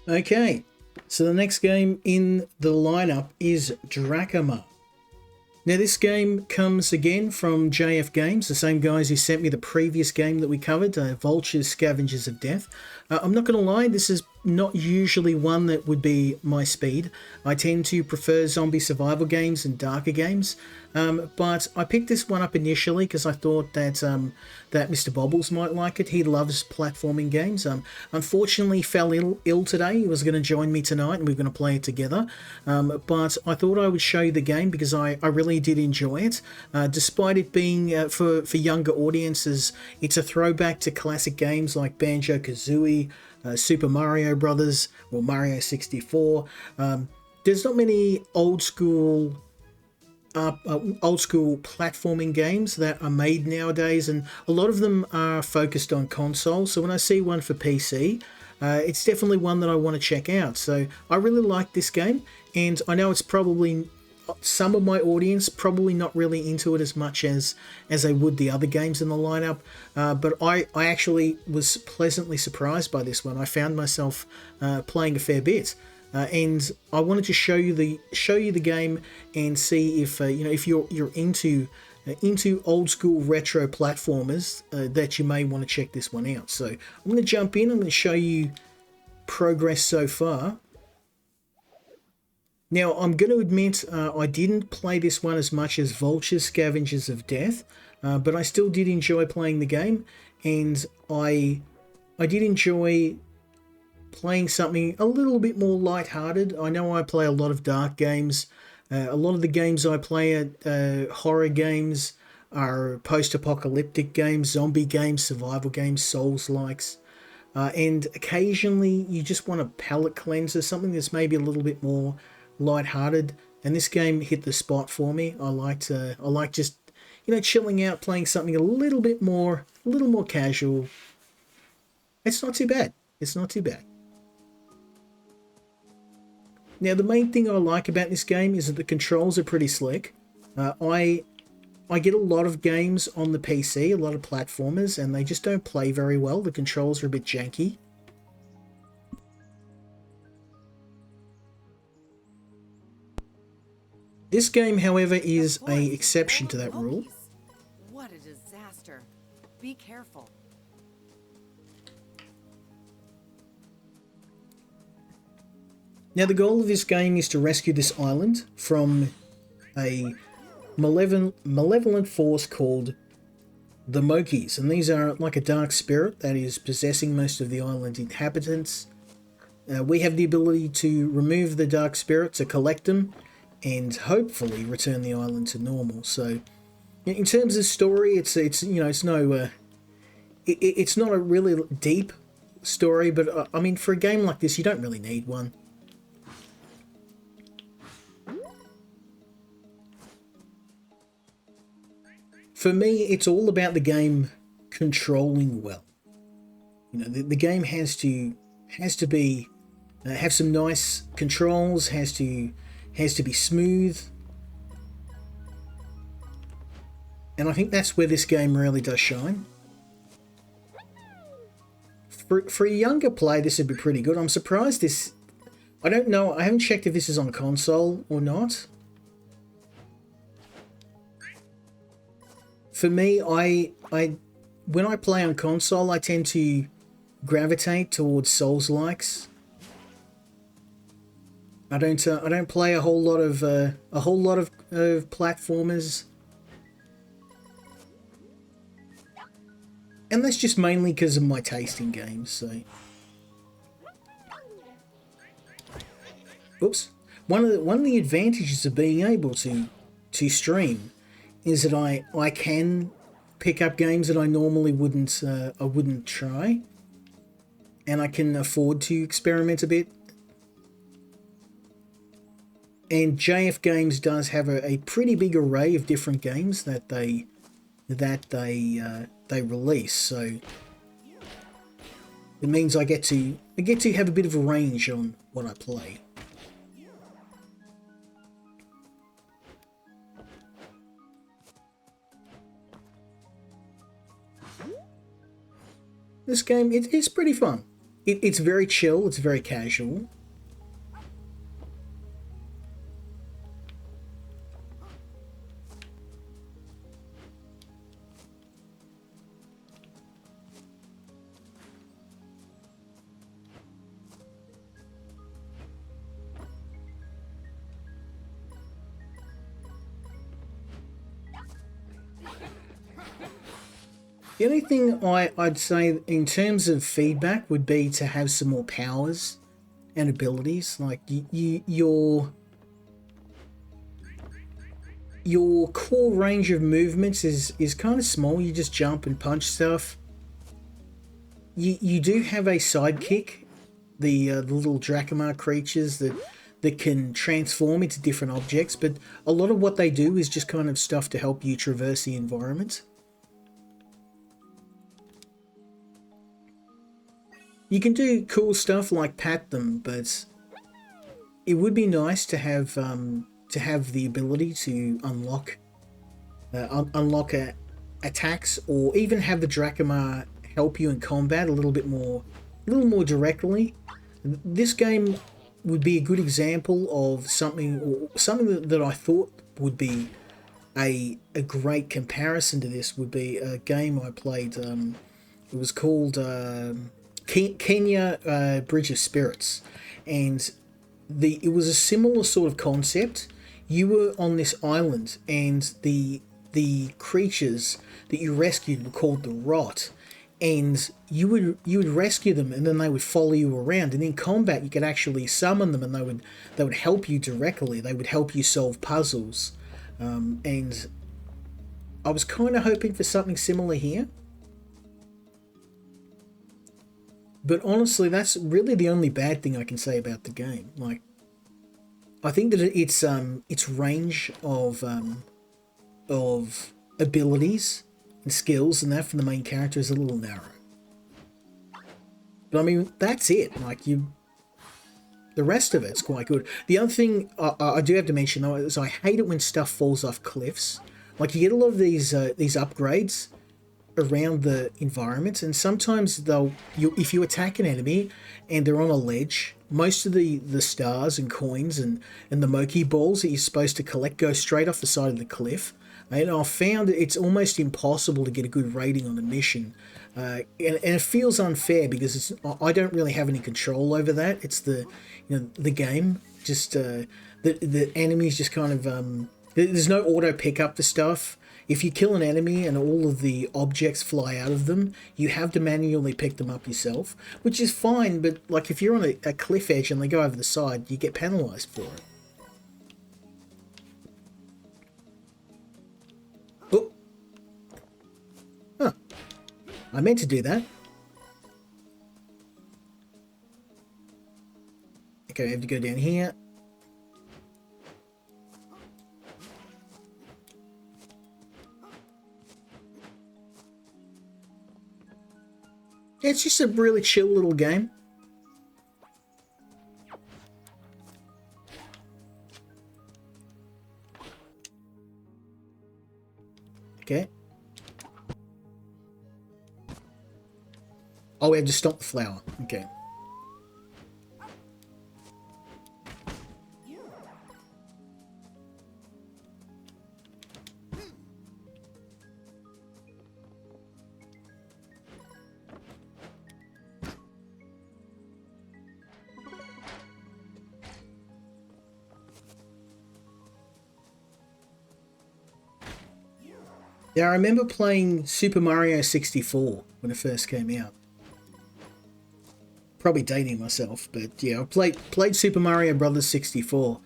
Okay, so the next game in the lineup is Dracamar. Now this game comes again from JF Games, the same guys who sent me the previous game that we covered, Vultures Scavengers of Death. I'm not going to lie, this is not usually one that would be my speed. I tend to prefer zombie survival games and darker games, but I picked this one up initially because I thought that Mr. Bobbles might like it. He loves platforming games. Unfortunately, he fell ill today. He was going to join me tonight and we are going to play it together. But I thought I would show you the game because I really did enjoy it. Despite it being for younger audiences, it's a throwback to classic games like Banjo-Kazooie, Super Mario Brothers, or Mario 64. There's not many old school platforming games that are made nowadays, and a lot of them are focused on console. So when I see one for PC, it's definitely one that I want to check out. So I really like this game, and I know it's probably some of my audience probably not really into it as much as they would the other games in the lineup, but I actually was pleasantly surprised by this one. I found myself playing a fair bit. And I wanted to show you the game and see if if you're into old school retro platformers, that you may want to check this one out. So I'm going to jump in. I'm going to show you progress so far. Now I'm going to admit I didn't play this one as much as Vultures Scavengers of Death, but I still did enjoy playing the game, and I did enjoy playing something a little bit more light-hearted. I know I play a lot of dark games. A lot of the games I play are horror games, are post-apocalyptic games, zombie games, survival games, Souls-likes. And occasionally you just want a palate cleanser, something that's maybe a little bit more light-hearted. And this game hit the spot for me. I like just chilling out, playing something a little more casual. It's not too bad. It's not too bad. Now, the main thing I like about this game is that the controls are pretty slick. I get a lot of games on the PC, a lot of platformers, and they just don't play very well. The controls are a bit janky. This game, however, is an exception to that rule. What a disaster. Be careful. Now, the goal of this game is to rescue this island from a malevolent force called the Mokies, and these are like a dark spirit that is possessing most of the island inhabitants. We have the ability to remove the dark spirit, to collect them, and hopefully return the island to normal. So, in terms of story, it's not a really deep story, but I mean, for a game like this, you don't really need one. For me, it's all about the game controlling well. The game has to be have some nice controls, has to be smooth, and I think that's where this game really does shine. For a younger play, this would be pretty good. I'm surprised this. I don't know. I haven't checked if this is on console or not. For me, when I play on console, I tend to gravitate towards Souls-likes. I don't play a whole lot of platformers, and that's just mainly because of my taste in games. So, oops. One of the advantages of being able to stream is that I can pick up games that I normally wouldn't try, and I can afford to experiment a bit. And JF Games does have a pretty big array of different games that they release, so it means I get to have a bit of a range on what I play. This game, it's pretty fun. It's very chill, it's very casual. The only thing I'd say in terms of feedback would be to have some more powers and abilities. Like your core range of movements is kind of small. You just jump and punch stuff. You do have a sidekick, the little Dracamar creatures that can transform into different objects, but a lot of what they do is just kind of stuff to help you traverse the environment. You can do cool stuff like pat them, but it would be nice to have the ability to unlock attacks, or even have the Dracamar help you in combat a little more directly. This game would be a good example of something that I thought would be a great comparison to this. Would be a game I played. It was called Kenya Bridge of Spirits, and it was a similar sort of concept. You were on this island, and the creatures that you rescued were called the Rot, and you would rescue them, and then they would follow you around. And in combat, you could actually summon them, and they would help you directly. They would help you solve puzzles, and I was kind of hoping for something similar here. But honestly, that's really the only bad thing I can say about the game. Like, I think that its range of abilities and skills and that from the main character is a little narrow. But I mean, that's it. Like, the rest of it's quite good. The other thing I do have to mention though is I hate it when stuff falls off cliffs. Like, you get a lot of these upgrades around the environment, and sometimes if you attack an enemy and they're on a ledge, most of the stars and coins and the Moki balls that you're supposed to collect go straight off the side of the cliff. And I've found it's almost impossible to get a good rating on a mission, and it feels unfair because I don't really have any control over that. It's the game, just the enemies just kind of there's no auto pickup for stuff. If you kill an enemy and all of the objects fly out of them, you have to manually pick them up yourself, which is fine, but like if you're on a cliff edge and they go over the side, you get penalised for it. Oh! Huh. I meant to do that. Okay, I have to go down here. It's just a really chill little game. Okay. Oh, we have to stop the flower. Okay. Yeah, I remember playing Super Mario 64 when it first came out. Probably dating myself, but yeah, I played Super Mario Brothers 64,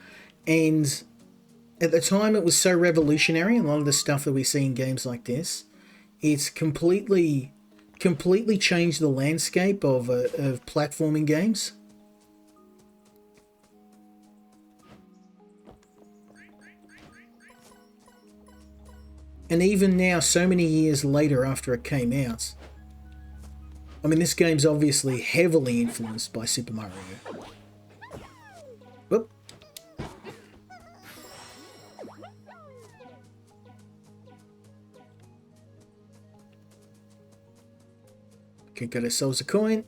and at the time it was so revolutionary. A lot of the stuff that we see in games like this, it's completely changed the landscape of platforming games. And even now, so many years later after it came out, I mean, this game's obviously heavily influenced by Super Mario. Whoop. Okay, got ourselves a coin.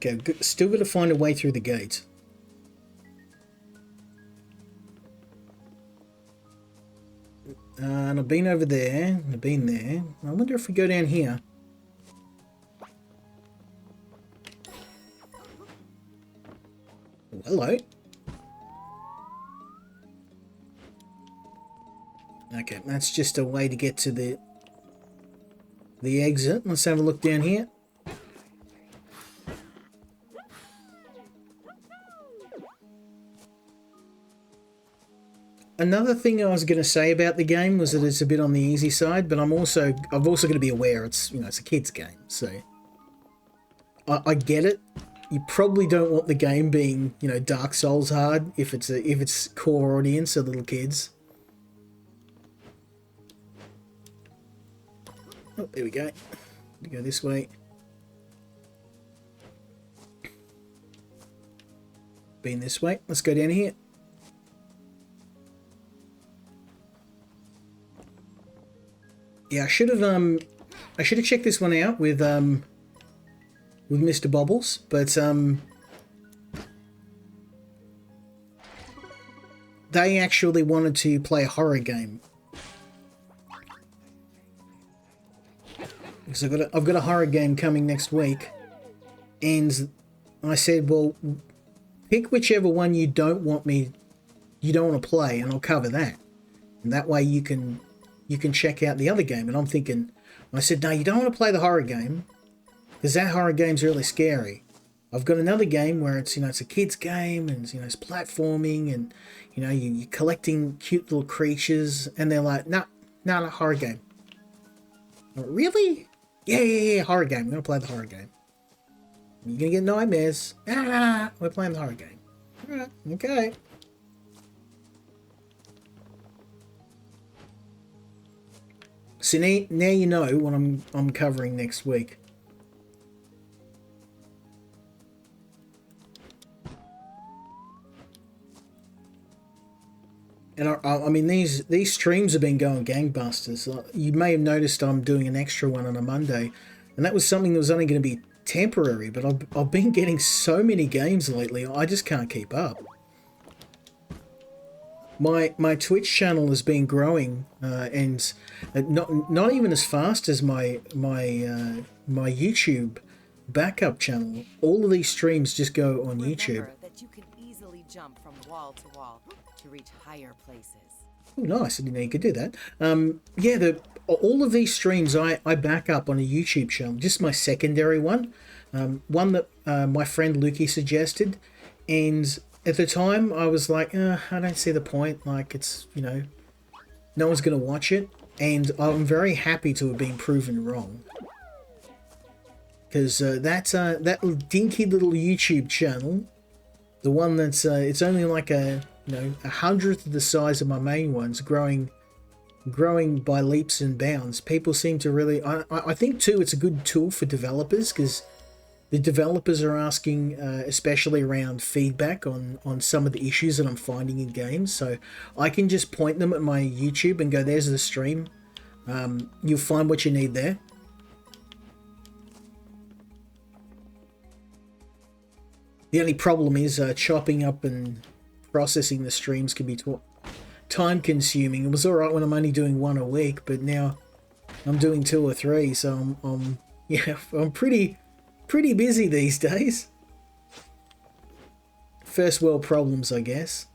Okay, still got to find a way through the gate. And I've been over there. I've been there. I wonder if we go down here. Oh, hello. Okay, that's just a way to get to the exit. Let's have a look down here. Another thing I was going to say about the game was that it's a bit on the easy side, but I've also got to be aware it's it's a kid's game, so I get it. You probably don't want the game being Dark Souls hard if it's core audience or little kids. Oh, there we go. We go this way. Been this way. Let's go down here. Yeah, I should have checked this one out with Mr. Bobbles, but they actually wanted to play a horror game. Because I've got a horror game coming next week, and I said, well, pick whichever one you don't want to play, and I'll cover that. And that way you can check out the other game. And I'm thinking, I said, no, you don't want to play the horror game, because that horror game's really scary. I've got another game where it's it's a kid's game, and it's platforming, and you're collecting cute little creatures, and they're like, no, horror game. Really? Yeah, horror game. We're gonna play the horror game. You're gonna get nightmares. We're playing the horror game. Alright, okay. So now you know what I'm covering next week. And I mean, these streams have been going gangbusters. You may have noticed I'm doing an extra one on a Monday, and that was something that was only going to be temporary. But I've been getting so many games lately, I just can't keep up. My Twitch channel has been growing, and not even as fast as my YouTube backup channel. All of these streams just go on YouTube. Remember that you can easily jump from wall to wall to reach higher places. Oh, nice. I didn't know you could do that. Yeah, all of these streams I back up on a YouTube channel, just my secondary one. One that my friend Lukey suggested, and at the time I was like, I don't see the point. Like, it's, no one's going to watch it. And I'm very happy to have been proven wrong. Because that dinky little YouTube channel, the one that's, it's only like a 100th of the size of my main ones, growing by leaps and bounds. People seem to really, I think too, it's a good tool for developers, because the developers are asking, especially around feedback on some of the issues that I'm finding in games. So I can just point them at my YouTube and go, there's the stream. You'll find what you need there. The only problem is chopping up and processing the streams can be time consuming. It was alright when I'm only doing one a week, but now I'm doing 2 or 3, so I'm pretty busy these days. First world problems, I guess.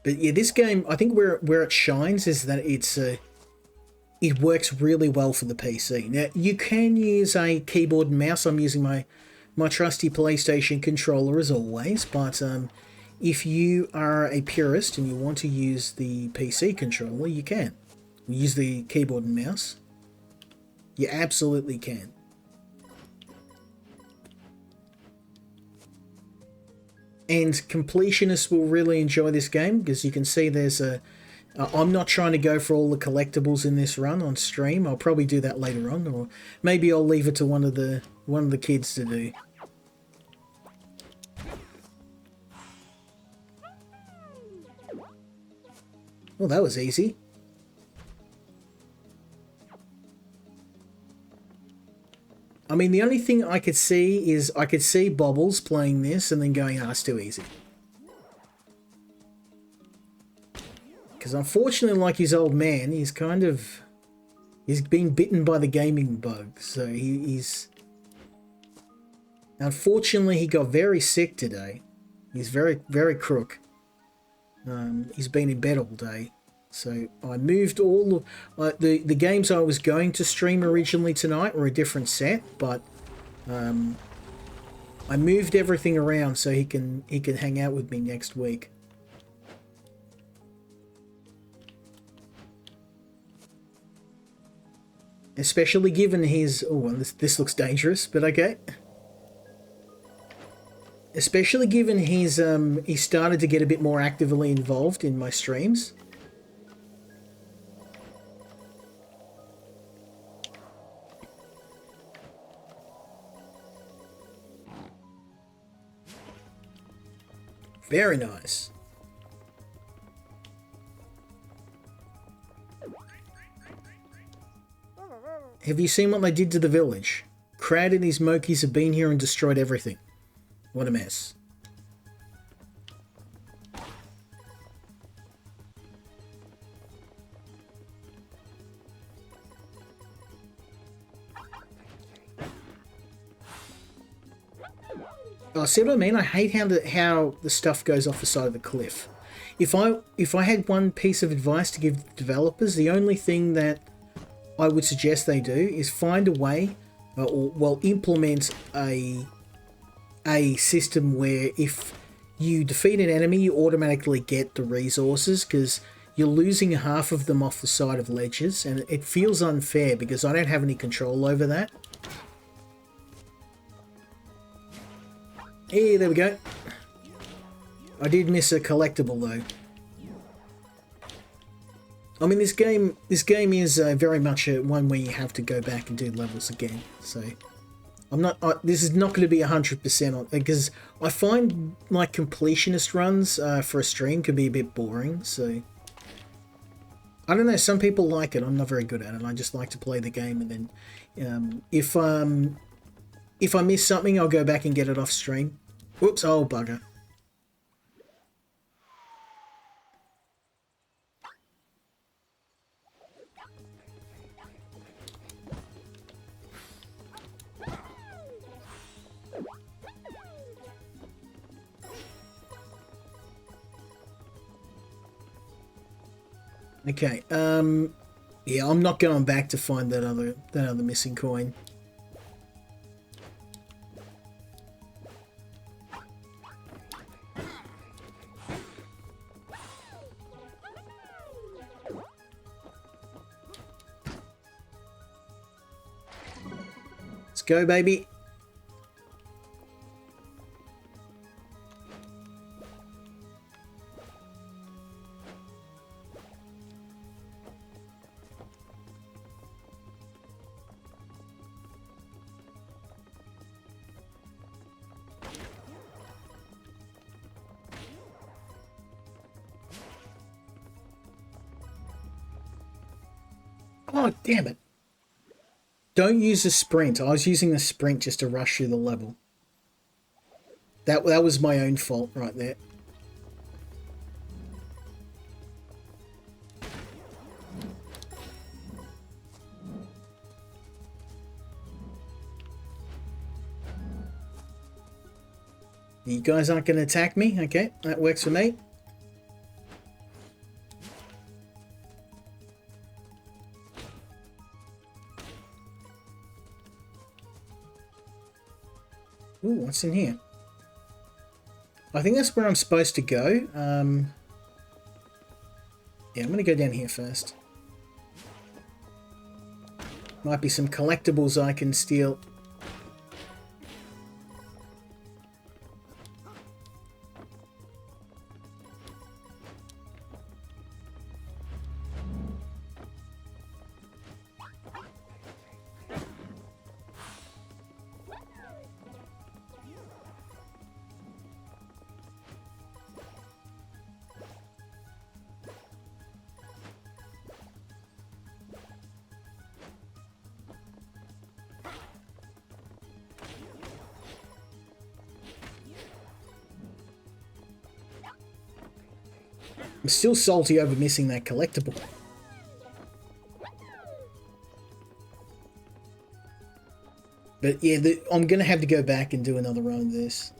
But yeah, this game, I think where it shines is that it works really well for the PC. Now, you can use a keyboard and mouse. I'm using my trusty PlayStation controller as always, but if you are a purist and you want to use the PC controller, you can. Use the keyboard and mouse. You absolutely can. And completionists will really enjoy this game, because you can see there's I'm not trying to go for all the collectibles in this run on stream. I'll probably do that later on, or maybe I'll leave it to one of the kids to do. Well, that was easy. I mean, the only thing I could see is I could see Bobbles playing this and then going, ah, it's too easy. Because unfortunately, like his old man, he's been bitten by the gaming bug. So he's... Unfortunately, he got very sick today. He's very, very crook. He's been in bed all day. So I moved all the games I was going to stream originally tonight were a different set, but I moved everything around so he can hang out with me next week. Especially given his... Oh, this looks dangerous, but okay. Especially given his he started to get a bit more actively involved in my streams. Very nice. Have you seen what they did to the village? Crowd and his Mokies have been here and destroyed everything. What a mess. Oh, see what I mean? I hate how the stuff goes off the side of the cliff. If I had one piece of advice to give the developers, the only thing that I would suggest they do is find a way, or implement a system where if you defeat an enemy, you automatically get the resources, because you're losing half of them off the side of ledges, and it feels unfair because I don't have any control over that. Hey, there we go. I did miss a collectible though. I mean, this game is very much one where you have to go back and do levels again. So, this is not going to be 100% on, because I find like completionist runs for a stream can be a bit boring. So, I don't know. Some people like it. I'm not very good at it. I just like to play the game, and then if I miss something, I'll go back and get it off stream. Whoops! Oh bugger. Okay, yeah, I'm not going back to find that other missing coin. Let's go, baby. Oh, damn it. Don't use the sprint. I was using the sprint just to rush through the level. That was my own fault right there. You guys aren't going to attack me? Okay, that works for me. Ooh, what's in here? I think that's where I'm supposed to go. Yeah, I'm going to go down here first. Might be some collectibles I can steal. I'm still salty over missing that collectible. But yeah, I'm going to have to go back and do another run of this.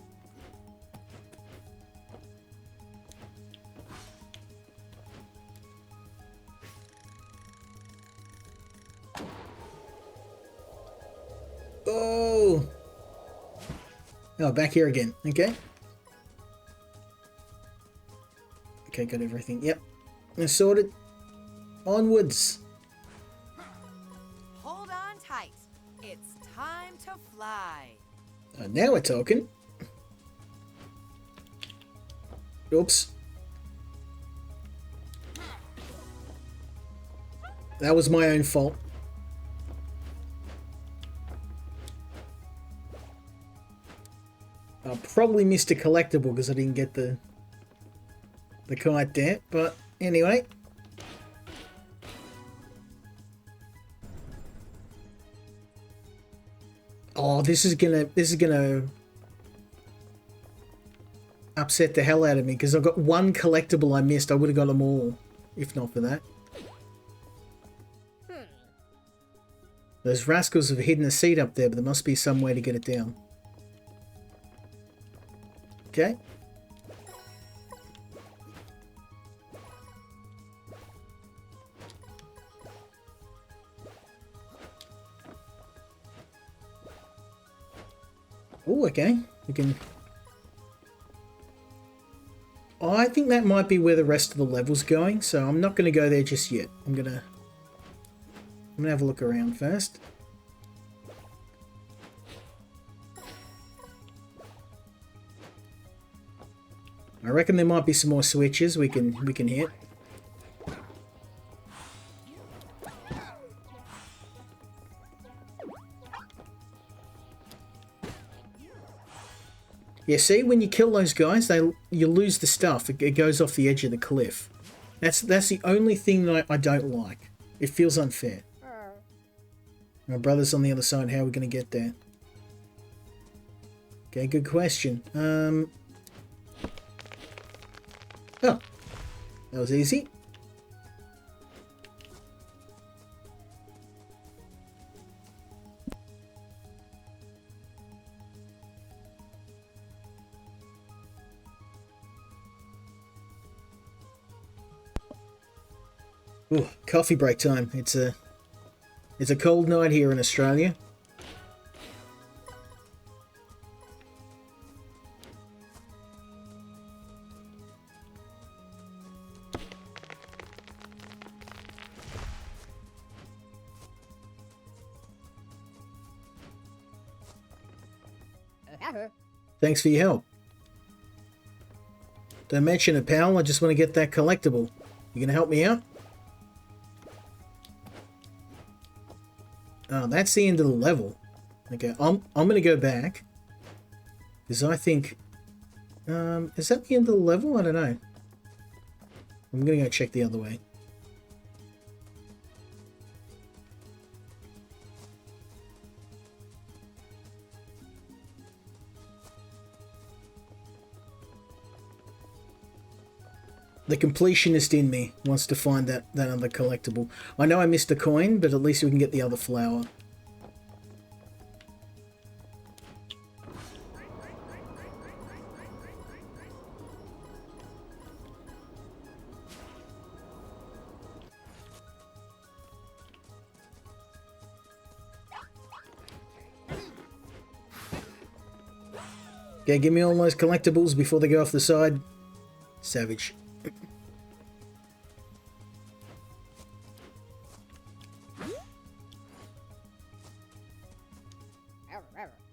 Oh! Oh, back here again. Okay. Okay, got everything. Yep. I'm sorted. Onwards. Hold on tight. It's time to fly. Now we're talking. Oops. That was my own fault. I probably missed a collectible because I didn't get the kite there, but anyway. Oh, this is gonna upset the hell out of me because I've got one collectible I missed. I would have got them all if not for that. Those rascals have hidden a seed up there, but there must be some way to get it down. Okay. Oh, okay. We can... Oh, I think that might be where the rest of the level's going, so I'm not going to go there just yet. I'm gonna have a look around first. I reckon there might be some more switches we can hit. Yeah, see, when you kill those guys, you lose the stuff. It goes off the edge of the cliff. That's the only thing that I don't like. It feels unfair. My brother's on the other side. How are we going to get there? Okay, good question. Oh, that was easy. Ooh, coffee break time. It's a cold night here in Australia. Thanks for your help. Don't mention it, pal. I just want to get that collectible. You gonna help me out? Oh, that's the end of the level. Okay, I'm gonna go back because I think is that the end of the level? I don't know. I'm gonna go check the other way. The completionist in me wants to find that other collectible. I know I missed a coin, but at least we can get the other flower. Okay, give me all those collectibles before they go off the side. Savage.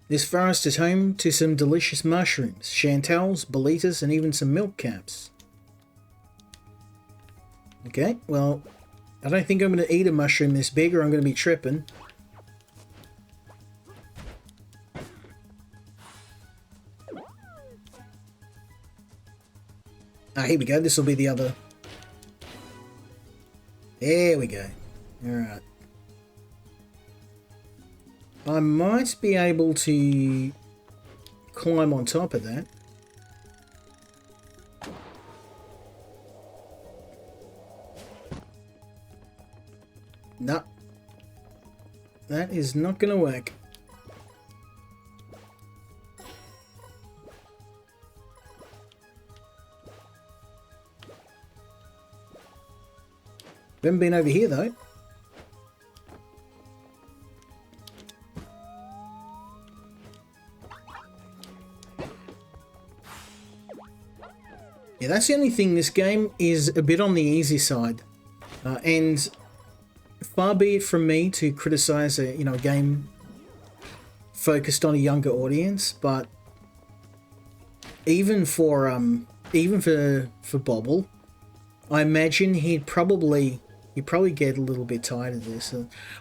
This forest is home to some delicious mushrooms, chantals, bolitas, and even some milk caps. Okay, well, I don't think I'm going to eat a mushroom this big or I'm going to be tripping. Ah, here we go. This will be the other. There we go. Alright. I might be able to climb on top of that. No. That is not going to work. We haven't been over here, though. Yeah, that's the only thing. This game is a bit on the easy side. And far be it from me to criticize a game focused on a younger audience, but even for Bobble, I imagine he'd probably get a little bit tired of this.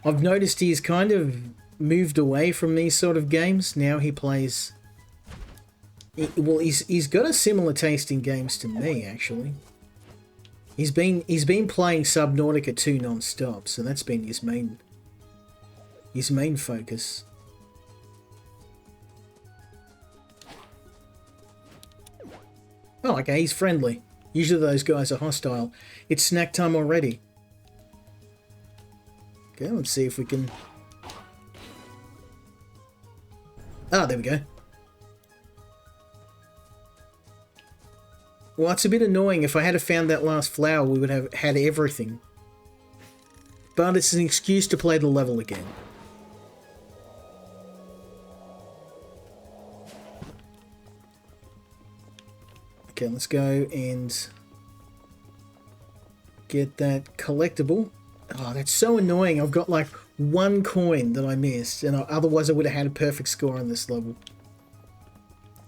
I've noticed he's kind of moved away from these sort of games. Now he plays. Well, he's got a similar taste in games to me, actually. He's been playing Subnautica 2 non-stop, so that's been his main focus. Oh, okay, he's friendly. Usually those guys are hostile. It's snack time already. Okay, let's see if we can... Ah, there we go. Well, it's a bit annoying. If I had found that last flower, we would have had everything. But it's an excuse to play the level again. Okay, let's go and get that collectible. Oh, that's so annoying. I've got like one coin that I missed, and otherwise I would have had a perfect score on this level.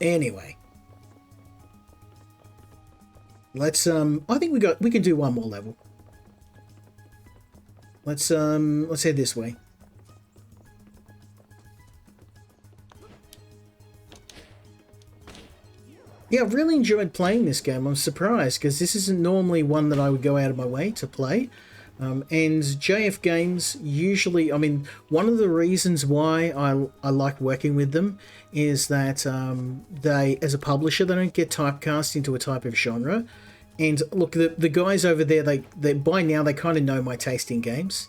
Anyway. Let's I think we can do one more level. Let's head this way. Yeah, I've really enjoyed playing this game. I'm surprised because this isn't normally one that I would go out of my way to play. And JF Games usually, I mean, one of the reasons why I like working with them is that they, as a publisher, they don't get typecast into a type of genre. And look, the guys over there, they by now they kind of know my taste in games.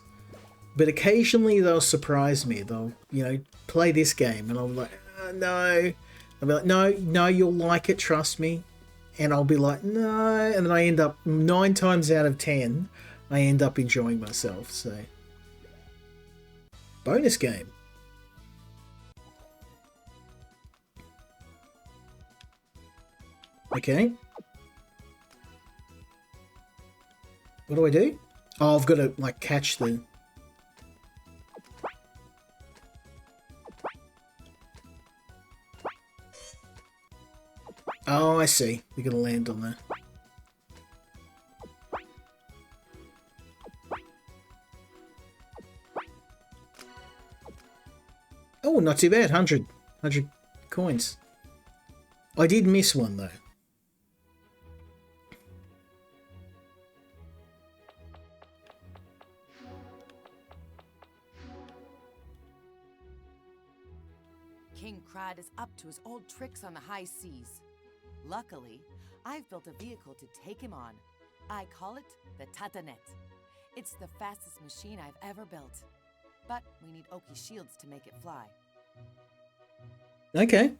But occasionally they'll surprise me. They'll, play this game, and I'll be like, no. I'll be like, no, you'll like it, trust me. And I'll be like, no. And then I end up, 9 times out of 10, I end up enjoying myself, so. Bonus game. Okay. What do I do? Oh, I've got to, like, catch the... Oh, I see. We're going to land on there. Oh, not too bad. 100 coins. I did miss one, though. King Crad is up to his old tricks on the high seas. Luckily, I've built a vehicle to take him on. I call it the Tatanet. It's the fastest machine I've ever built. But we need Oki shields to make it fly. Okay.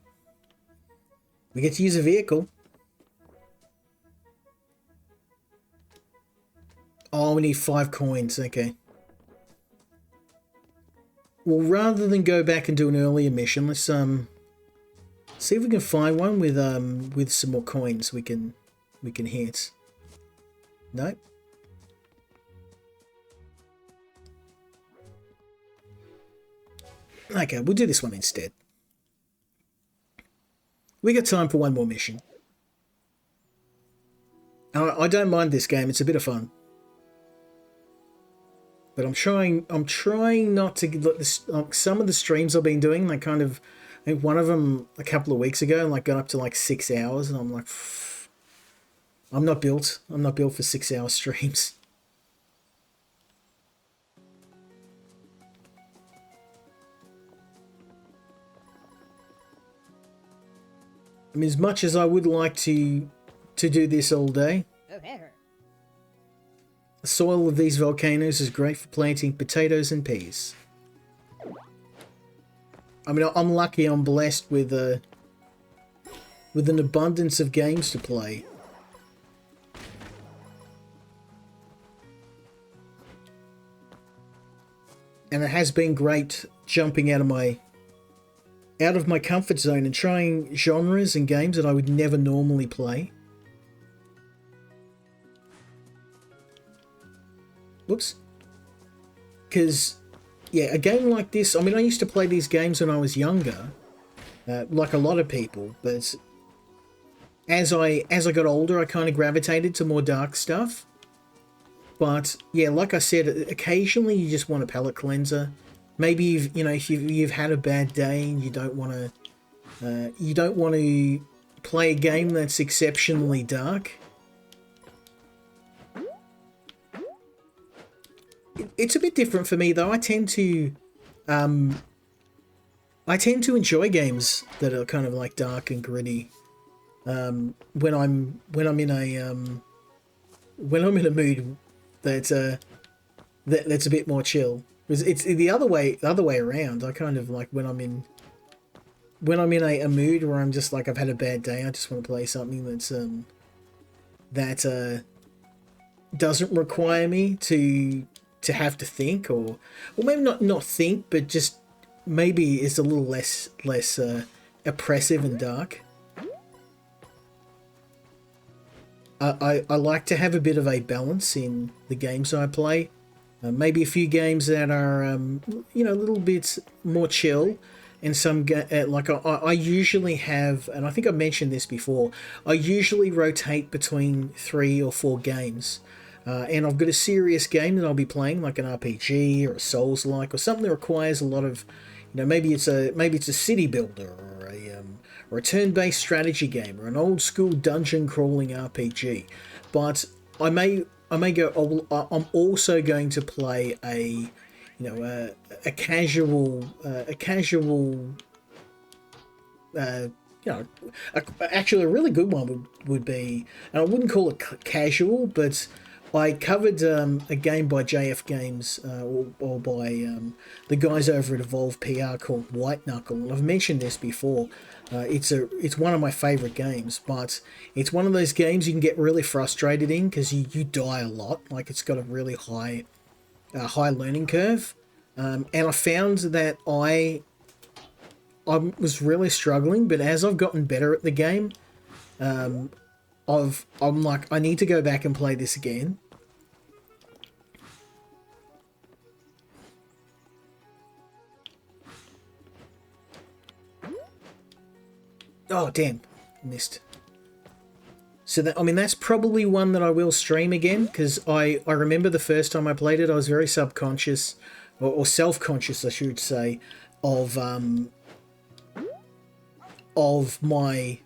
We get to use a vehicle. Oh, we need 5 coins. Okay. Well, rather than go back and do an earlier mission, let's see if we can find one with some more coins we can hit. Nope. Okay, we'll do this one instead. We got time for one more mission. I don't mind this game; it's a bit of fun. But I'm trying not to let this. Some of the streams I've been doing, like I think one of them a couple of weeks ago, like got up to like 6 hours, and I'm like, I'm not built for 6-hour streams. I mean, as much as I would like to do this all day, The soil of these volcanoes is great for planting potatoes and peas. I mean, I'm lucky. I'm blessed with an abundance of games to play. And it has been great jumping out of my comfort zone and trying genres and games that I would never normally play. Whoops. Because, yeah, a game like this, I mean, I used to play these games when I was younger, like a lot of people, but as I got older, I kind of gravitated to more dark stuff. But, yeah, like I said, occasionally you just want a palate cleanser. Maybe you've had a bad day and you don't want to play a game that's exceptionally dark. It's a bit different for me though. I tend to enjoy games that are kind of like dark and gritty. When I'm in a mood that's a bit more chill. It's the other way around. I kind of like when I'm in a mood where I'm just like I've had a bad day. I just want to play something that's that doesn't require me to have to think, or maybe not think, but just maybe it's a little less oppressive and dark. I like to have a bit of a balance in the games I play. Maybe a few games that are a little bit more chill, and some I usually have, and I think I mentioned this before, I usually rotate between 3 or 4 games. And I've got a serious game that I'll be playing, like an RPG or a Souls-like, or something that requires a lot of, maybe it's a city builder, or a turn-based strategy game, or an old-school dungeon crawling RPG. But I may go. I'm also going to play a casual. Actually, a really good one would be, and I wouldn't call it casual, but I covered a game by JF Games, or by the guys over at Evolve PR called White Knuckle. And I've mentioned this before. It's one of my favourite games, but it's one of those games you can get really frustrated in because you die a lot. Like, it's got a really high learning curve, and I found that I was really struggling. But as I've gotten better at the game, I'm like, I need to go back and play this again. Oh, damn. Missed. So, that's probably one that I will stream again, because I remember the first time I played it, I was very subconscious, or self-conscious, I should say, of my, I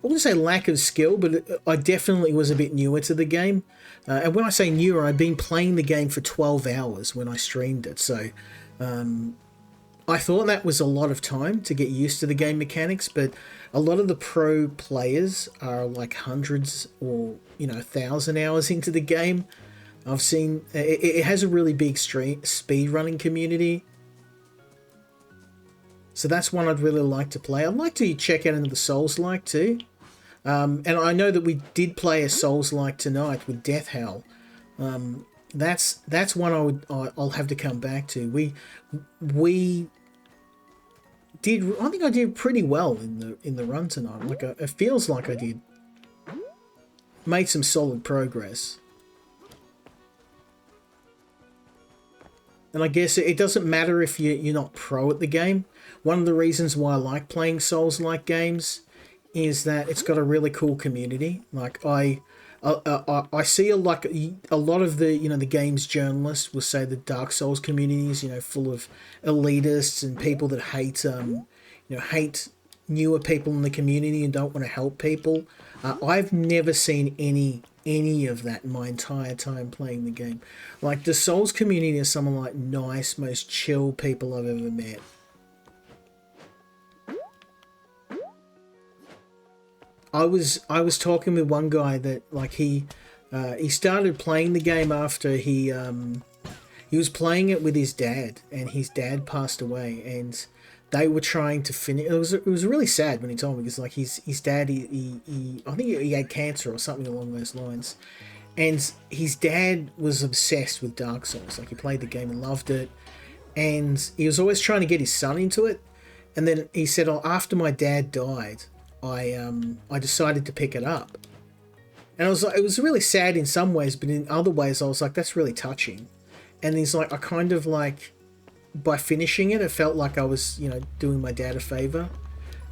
wouldn't say lack of skill, but I definitely was a bit newer to the game. And when I say newer, I'd been playing the game for 12 hours when I streamed it, so I thought that was a lot of time to get used to the game mechanics, but a lot of the pro players are like hundreds or 1,000 hours into the game. I've seen it has a really big speed running community, so that's one I'd really like to play. I'd like to check out into the Souls-like too, and I know that we did play a Souls-like tonight with Death Howl. That's one I'll have to come back to. We did. I think I did pretty well in the run tonight. Like, it feels like I did. Made some solid progress. And I guess it doesn't matter if you're not pro at the game. One of the reasons why I like playing Souls-like games is that it's got a really cool community. Like, I see a lot of the games journalists will say the Dark Souls community is full of elitists and people that hate newer people in the community and don't want to help people. I've never seen any of that in my entire time playing the game. Like, the Souls community is some of like nice, most chill people I've ever met. I was talking with one guy that, like, he He started playing the game after he was playing it with his dad, and his dad passed away, and they were trying to finish. It was really sad when he told me, because like his dad, he I think he had cancer or something along those lines, and his dad was obsessed with Dark Souls. Like, he played the game and loved it, and he was always trying to get his son into it. And then he said, "Oh, after my dad died, I decided to pick it up." And I was like, it was really sad in some ways, but in other ways I was like, that's really touching. And he's like, I kind of like, by finishing it, it felt like I was, doing my dad a favor.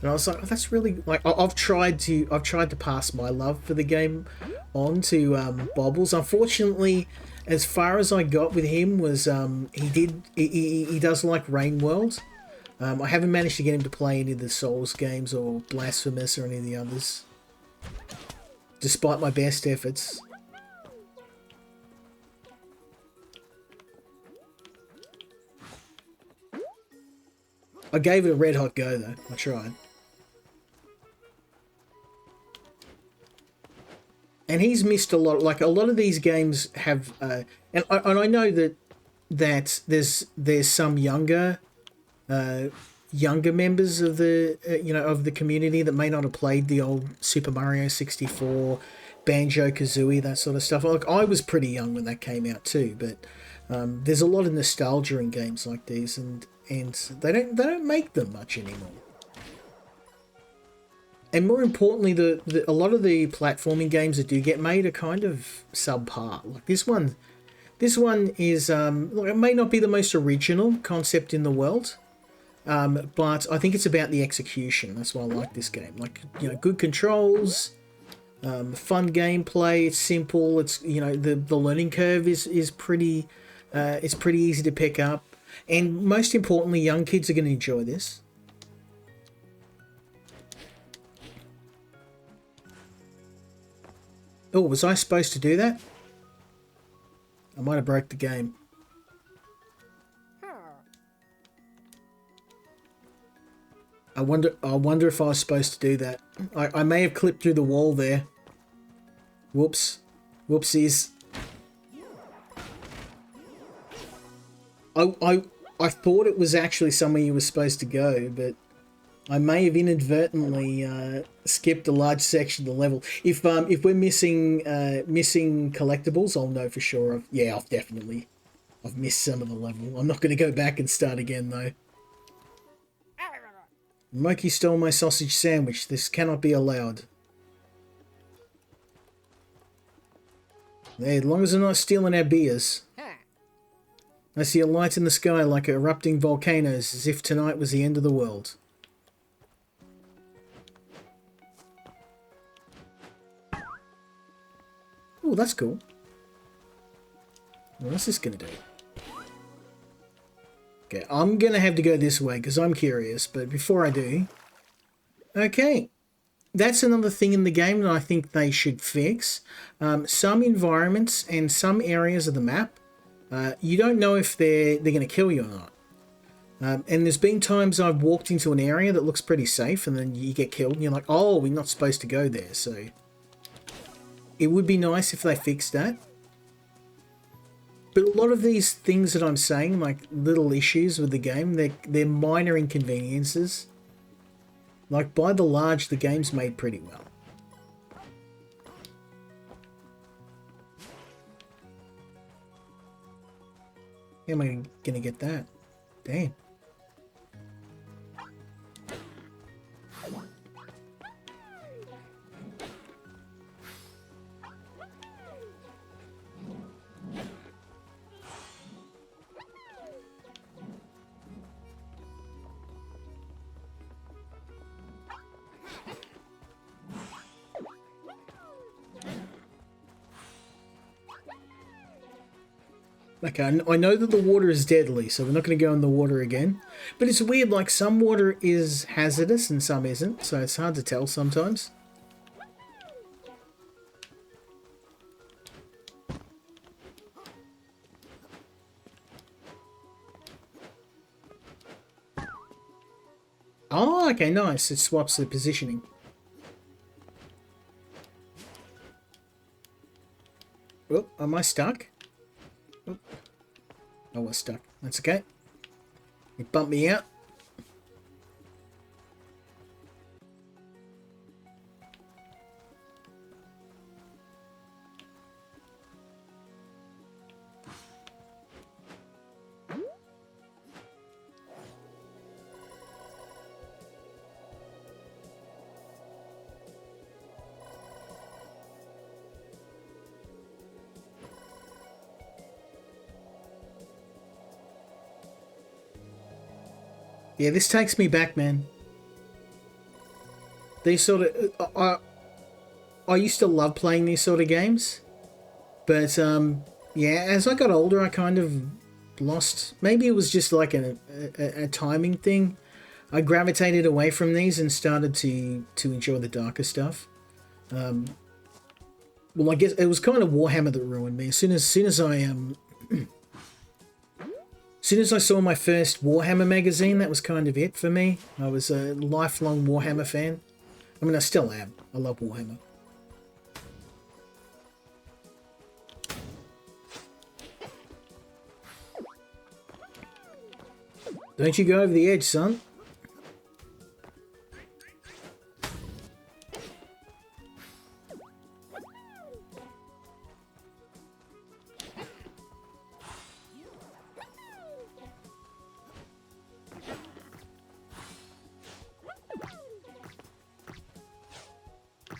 And I was like, oh, that's really, like, I've tried to pass my love for the game on to Bobbles. Unfortunately, as far as I got with him was he does like Rain World. I haven't managed to get him to play any of the Souls games or Blasphemous or any of the others, despite my best efforts. I gave it a red hot go though. I tried. And he's missed a lot. Like, a lot of these games have, and I know that there's some younger members of the of the community that may not have played the old Super Mario 64, Banjo-Kazooie, that sort of stuff. Like, I was pretty young when that came out too, but there's a lot of nostalgia in games like these, and they don't make them much anymore. And more importantly, a lot of the platforming games that do get made are kind of subpar. Like this one is like, it may not be the most original concept in the world, but I think it's about the execution. That's why I like this game. Like, good controls, fun gameplay. It's simple. It's the learning curve is pretty easy to pick up, and most importantly, young kids are going to enjoy this. Oh, was I supposed to do that? I might have broke the game. I wonder if I was supposed to do that. I may have clipped through the wall there. Whoops. Whoopsies. I thought it was actually somewhere you were supposed to go, but I may have inadvertently skipped a large section of the level. If we're missing collectibles, I'll know for sure. I've missed some of the level. I'm not going to go back and start again though. Moki stole my sausage sandwich. This cannot be allowed. Hey, as long as they're not stealing our beers. I see a light in the sky like erupting volcanoes, as if tonight was the end of the world. Oh, that's cool. What's this gonna do? Okay, I'm gonna have to go this way because I'm curious, but before I do... Okay, that's another thing in the game that I think they should fix. Some environments and some areas of the map, you don't know if they're going to kill you or not. And there's been times I've walked into an area that looks pretty safe and then you get killed and you're like, oh, we're not supposed to go there. So it would be nice if they fixed that. But a lot of these things that I'm saying, like little issues with the game, they're minor inconveniences. Like, by the large, the game's made pretty well. How am I gonna get that? Damn. Okay, I know that the water is deadly, so we're not going to go in the water again. But it's weird, like, some water is hazardous and some isn't, so it's hard to tell sometimes. Oh, okay, nice. It swaps the positioning. Oh, am I stuck? Oh, I was stuck. That's okay. It bumped me out. Yeah, this takes me back, man. These sort of... I used to love playing these sort of games. But, yeah, as I got older, I kind of lost... Maybe it was just like a timing thing. I gravitated away from these and started to enjoy the darker stuff. Well, I guess it was kind of Warhammer that ruined me. As soon as I saw my first Warhammer magazine, that was kind of it for me. I was a lifelong Warhammer fan. I mean, I still am. I love Warhammer. Don't you go over the edge, son.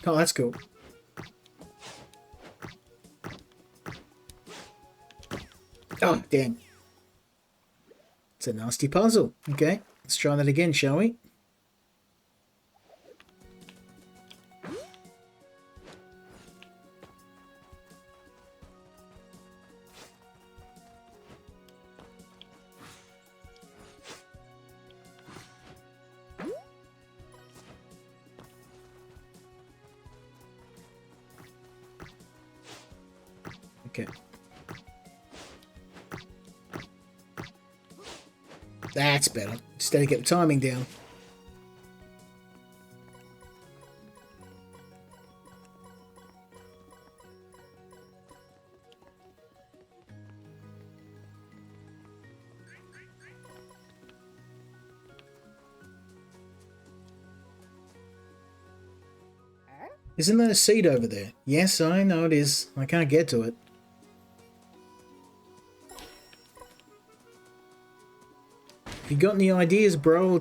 Oh, that's cool. Oh, damn. It's a nasty puzzle. Okay, let's try that again, shall we? Okay. That's better. Just got to get the timing down. Isn't that a seed over there? Yes, I know it is. I can't get to it. If you got any ideas, bro,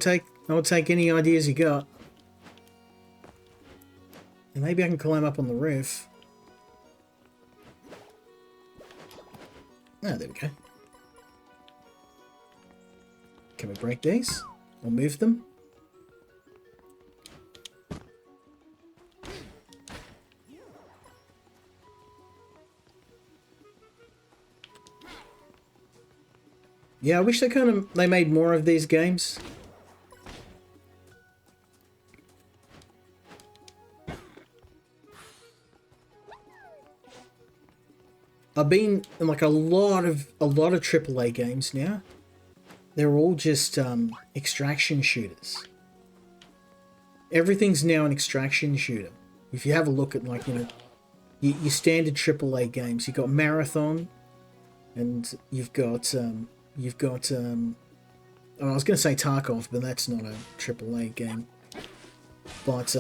I'll take any ideas you got. And maybe I can climb up on the roof. Ah, there we go. Can we break these? Or move them? Yeah, I wish they made more of these games. I've been in like a lot of AAA games now. They're all just extraction shooters. Everything's now an extraction shooter. If you have a look at like, you know, your standard AAA games, you've got Marathon, and you've got oh, I was going to say Tarkov, but that's not a AAA game. But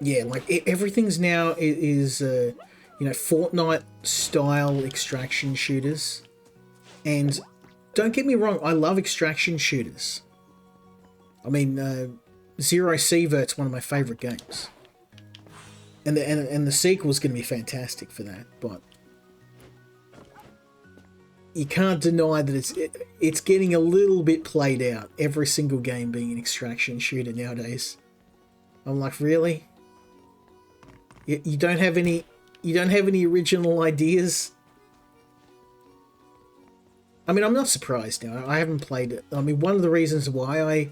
yeah, like everything's now is you know, Fortnite style extraction shooters. And don't get me wrong, I love extraction shooters. I mean, Zero Sievert's one of my favorite games, and the sequel's going to be fantastic for that. But you can't deny that it's getting a little bit played out. Every single game being an extraction shooter nowadays. I'm like, really? You don't have any original ideas? I mean, I'm not surprised now. I haven't played it. I mean, one of the reasons why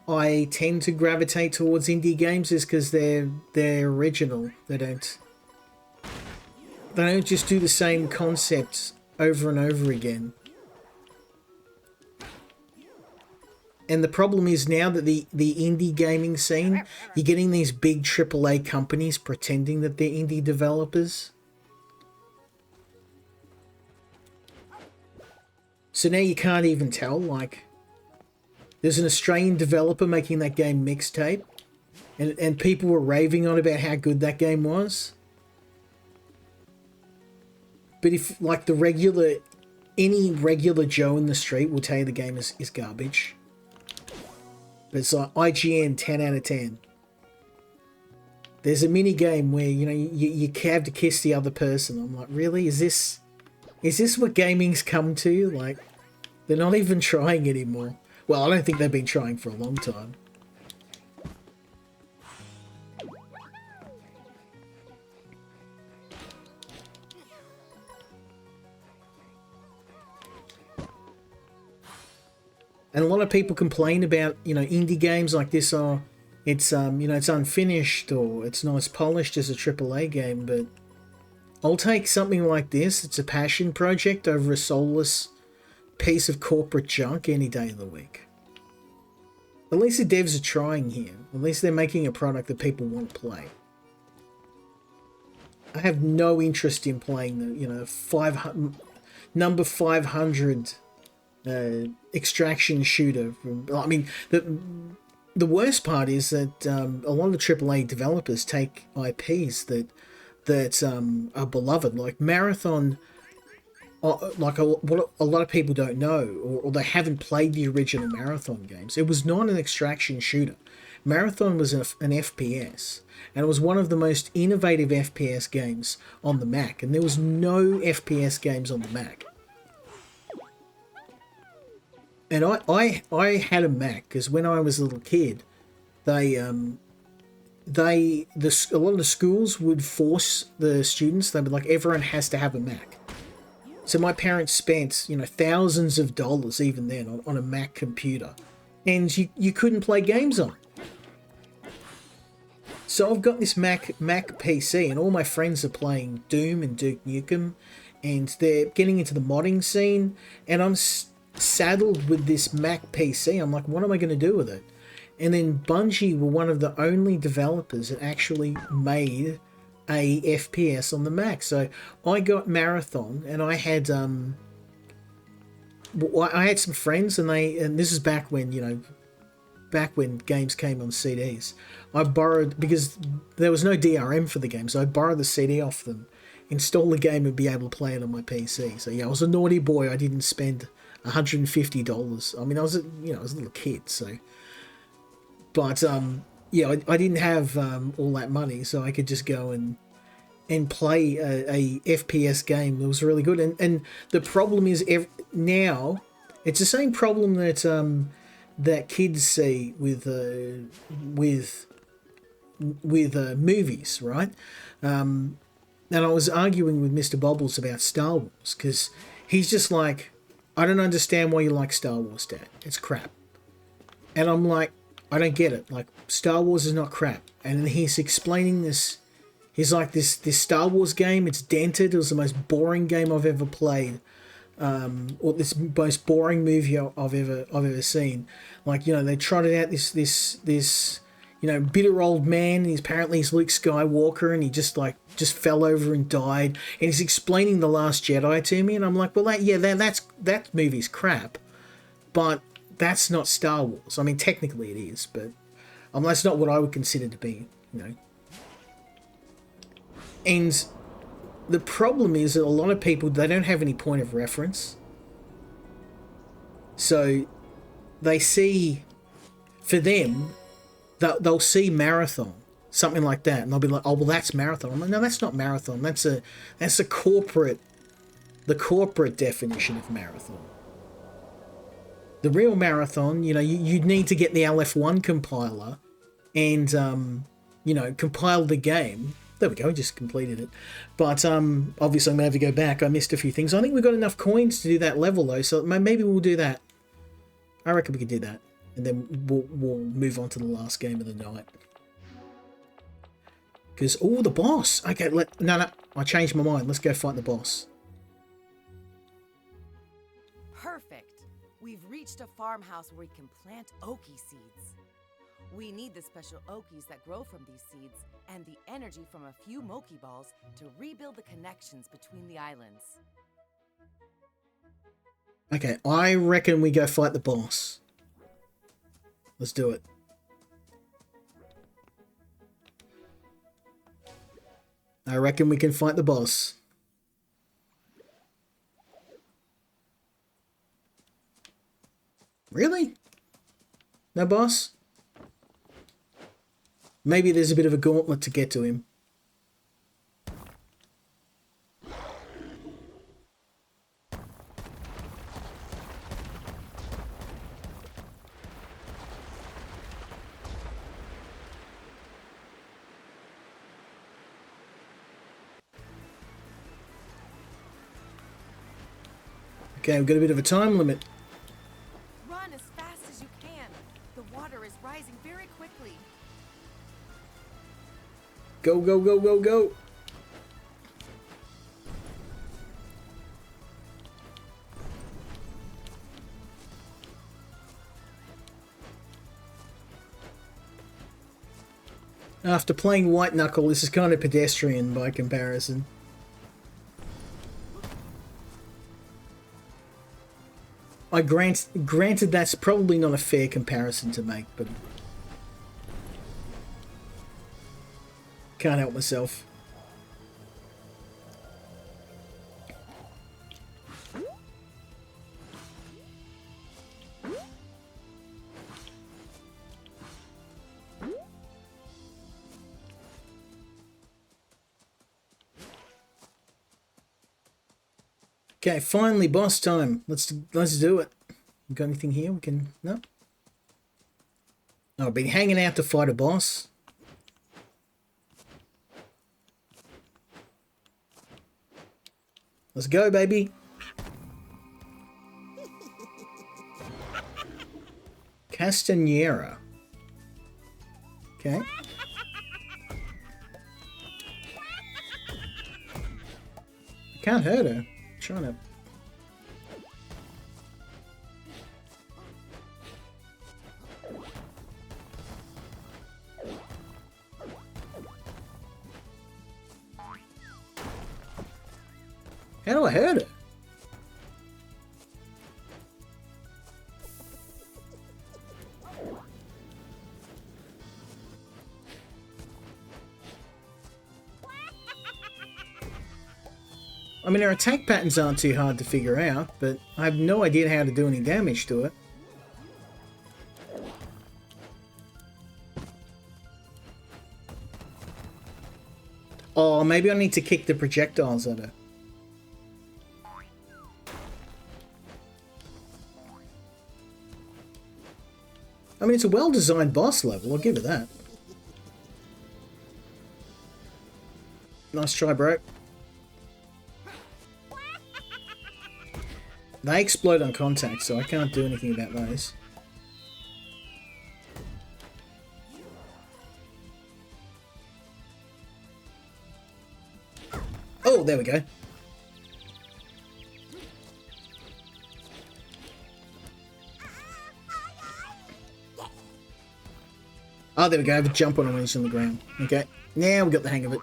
I tend to gravitate towards indie games is because they're original. They don't just do the same concepts over and over again. And the problem is now that the indie gaming scene, you're getting these big AAA companies pretending that they're indie developers. So now you can't even tell, like, there's an Australian developer making that game Mixtape, and people were raving on about how good that game was. But if, like, any regular Joe in the street will tell you the game is garbage. But it's like IGN 10 out of 10. There's a mini game where, you know, you have to kiss the other person. I'm like, really? Is this what gaming's come to? Like, they're not even trying anymore. Well, I don't think they've been trying for a long time. And a lot of people complain about, you know, indie games like this are, it's you know, it's unfinished or it's not as polished as a AAA game, but I'll take something like this. It's a passion project over a soulless piece of corporate junk any day of the week. At least the devs are trying here. At least they're making a product that people want to play. I have no interest in playing the, you know, number 500 extraction shooter. I mean, the worst part is that a lot of the AAA developers take IPs that are beloved, like Marathon. Like what a lot of people don't know, or they haven't played the original Marathon games. It was not an extraction shooter. Marathon was an FPS, and it was one of the most innovative FPS games on the Mac, and there was no FPS games on the Mac. And I had a Mac because when I was a little kid, a lot of the schools would force the students. They would like, everyone has to have a Mac. So my parents spent, you know, thousands of dollars even then on a Mac computer, and you couldn't play games on it. So I've got this Mac PC, and all my friends are playing Doom and Duke Nukem, and they're getting into the modding scene, and I'm saddled with this Mac PC. I'm like, what am I going to do with it? And then Bungie were one of the only developers that actually made a FPS on the Mac. So I got Marathon, and I had some friends, and this is back when, you know, back when games came on CDs. I borrowed, because there was no DRM for the game, so I borrowed the CD off them, install the game, and be able to play it on my PC. So yeah, I was a naughty boy. I didn't spend $150. I mean, I was a little kid, so. But yeah, I didn't have all that money, so I could just go and play a FPS game that was really good. And the problem is now it's the same problem that that kids see with movies, right? And I was arguing with Mr. Bobbles about Star Wars, because he's just like, I don't understand why you like Star Wars, Dad. It's crap. And I'm like, I don't get it. Like, Star Wars is not crap. And then he's explaining this. He's like, this Star Wars game, it's dented. It was the most boring game I've ever played. Or this most boring movie I've ever seen. Like, you know, they trotted out this you know, bitter old man. He's apparently Luke Skywalker, and he just fell over and died. And he's explaining The Last Jedi to me, and I'm like, well, that movie's crap, but that's not Star Wars. I mean, technically it is, but that's not what I would consider to be, you know. And the problem is that a lot of people, they don't have any point of reference. So they see, for them, they'll see Marathon, something like that, and they'll be like, oh, well, that's Marathon. I'm like, no, that's not Marathon. That's the corporate definition of Marathon. The real Marathon, you know, you'd need to get the LF1 compiler and, you know, compile the game. There we go, just completed it. But obviously I'm going to have to go back. I missed a few things. I think we've got enough coins to do that level, though, so maybe we'll do that. I reckon we could do that. And then we'll move on to the last game of the night. Because, oh, the boss. Okay, no, I changed my mind. Let's go fight the boss. Perfect. We've reached a farmhouse where we can plant oaky seeds. We need the special oakies that grow from these seeds and the energy from a few Moki balls to rebuild the connections between the islands. Okay, I reckon we go fight the boss. Let's do it. I reckon we can fight the boss. Really? No boss? Maybe there's a bit of a gauntlet to get to him. Okay, we've got a bit of a time limit. Run as fast as you can. The water is rising very quickly. Go, go, go, go, go. After playing White Knuckle, this is kind of pedestrian by comparison. Granted that's probably not a fair comparison to make, but can't help myself. Okay, finally boss time. Let's do it. Got anything here we can... No? Oh, I've been hanging out to fight a boss. Let's go, baby. Castanera. Okay. I can't hurt her. I'm trying to... How do I hurt it? I mean, her attack patterns aren't too hard to figure out, but I have no idea how to do any damage to it. Oh, maybe I need to kick the projectiles at her. I mean, it's a well-designed boss level, I'll give it that. Nice try, bro. They explode on contact, so I can't do anything about those. Oh, there we go. Oh, there we go. I have a jump on him when he's on the ground. Okay. Now we got the hang of it.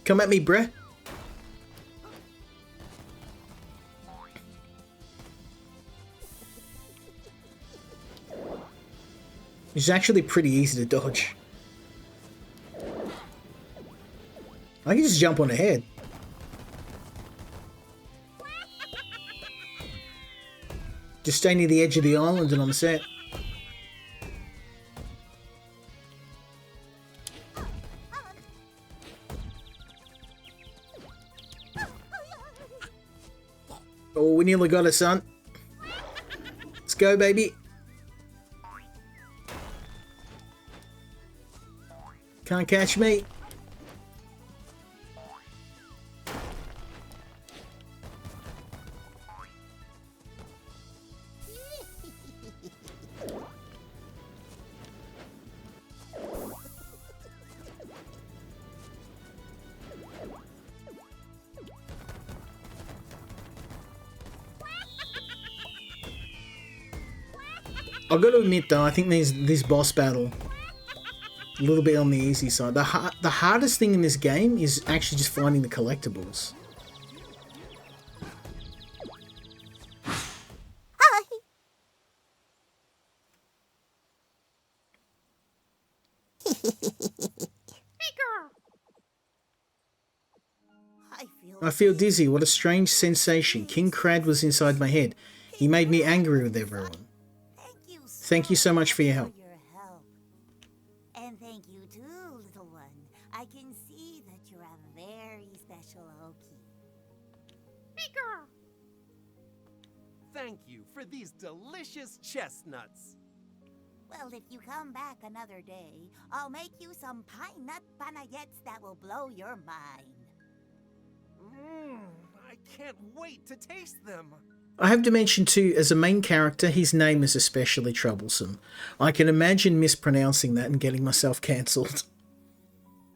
Come at me, bruh. It's actually pretty easy to dodge. I can just jump on ahead. Just stay near the edge of the island and I'm set. Oh, we nearly got it, son. Let's go, baby. Can't catch me. I've got to admit though, I think this boss battle a little bit on the easy side. The hardest thing in this game is actually just finding the collectibles. I feel dizzy. What a strange sensation. King Crad was inside my head. He made me angry with everyone. Thank you so much for your help. And thank you too, little one. I can see that you're a very special Oki. Thank you for these delicious chestnuts. Well, if you come back another day, I'll make you some pine nut panayettes that will blow your mind. I can't wait to taste them. I have to mention too, as a main character, his name is especially troublesome. I can imagine mispronouncing that and getting myself cancelled.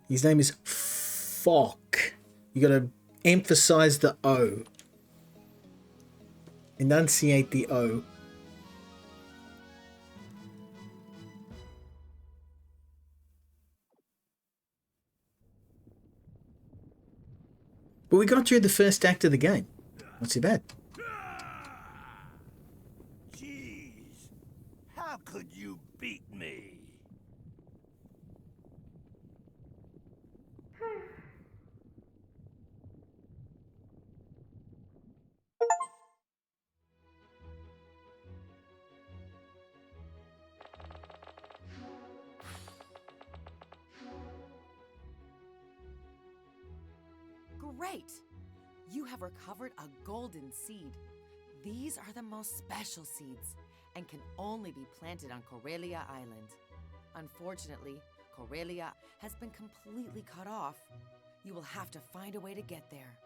His name is Fock. You gotta emphasize the O. Enunciate the O. But we got through the first act of the game. Not too bad. Jeez, how could you beat me? Great! You have recovered a golden seed. These are the most special seeds and can only be planted on Corellia Island. Unfortunately, Corellia has been completely cut off. You will have to find a way to get there.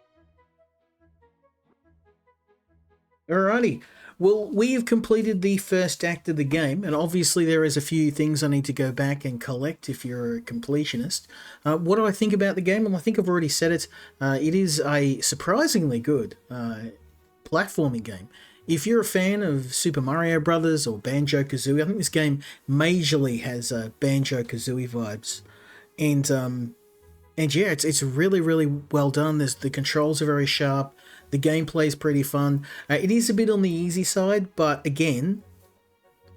Alrighty. Well, we have completed the first act of the game, and obviously there is a few things I need to go back and collect if you're a completionist. What do I think about the game? Well, I think I've already said it. It is a surprisingly good platforming game. If you're a fan of Super Mario Brothers or Banjo-Kazooie, I think this game majorly has Banjo-Kazooie vibes. And yeah, it's really, really well done. The controls are very sharp. The gameplay is pretty fun. It is a bit on the easy side, but again,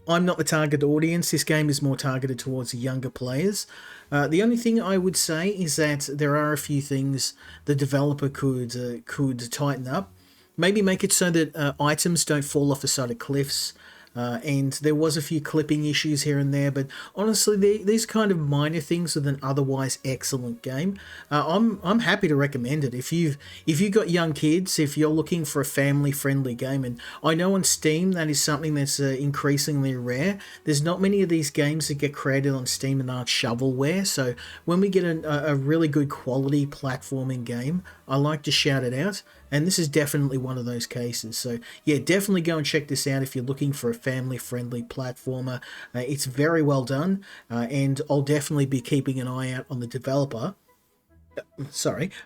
I'm not the target audience. This game is more targeted towards the younger players. The only thing I would say is that there are a few things the developer could tighten up. Maybe make it so that items don't fall off the side of cliffs. And there was a few clipping issues here and there, but honestly, these kind of minor things with an otherwise excellent game. I'm happy to recommend it if you've got young kids, if you're looking for a family-friendly game. And I know on Steam that is something that's increasingly rare. There's not many of these games that get created on Steam and aren't shovelware. So when we get a really good quality platforming game, I like to shout it out. And this is definitely one of those cases. So yeah, definitely go and check this out if you're looking for a family-friendly platformer. It's very well done, and I'll definitely be keeping an eye out on the developer.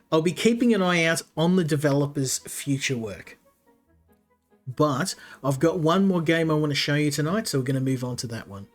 I'll be keeping an eye out on the developer's future work. But I've got one more game I want to show you tonight, so we're going to move on to that one.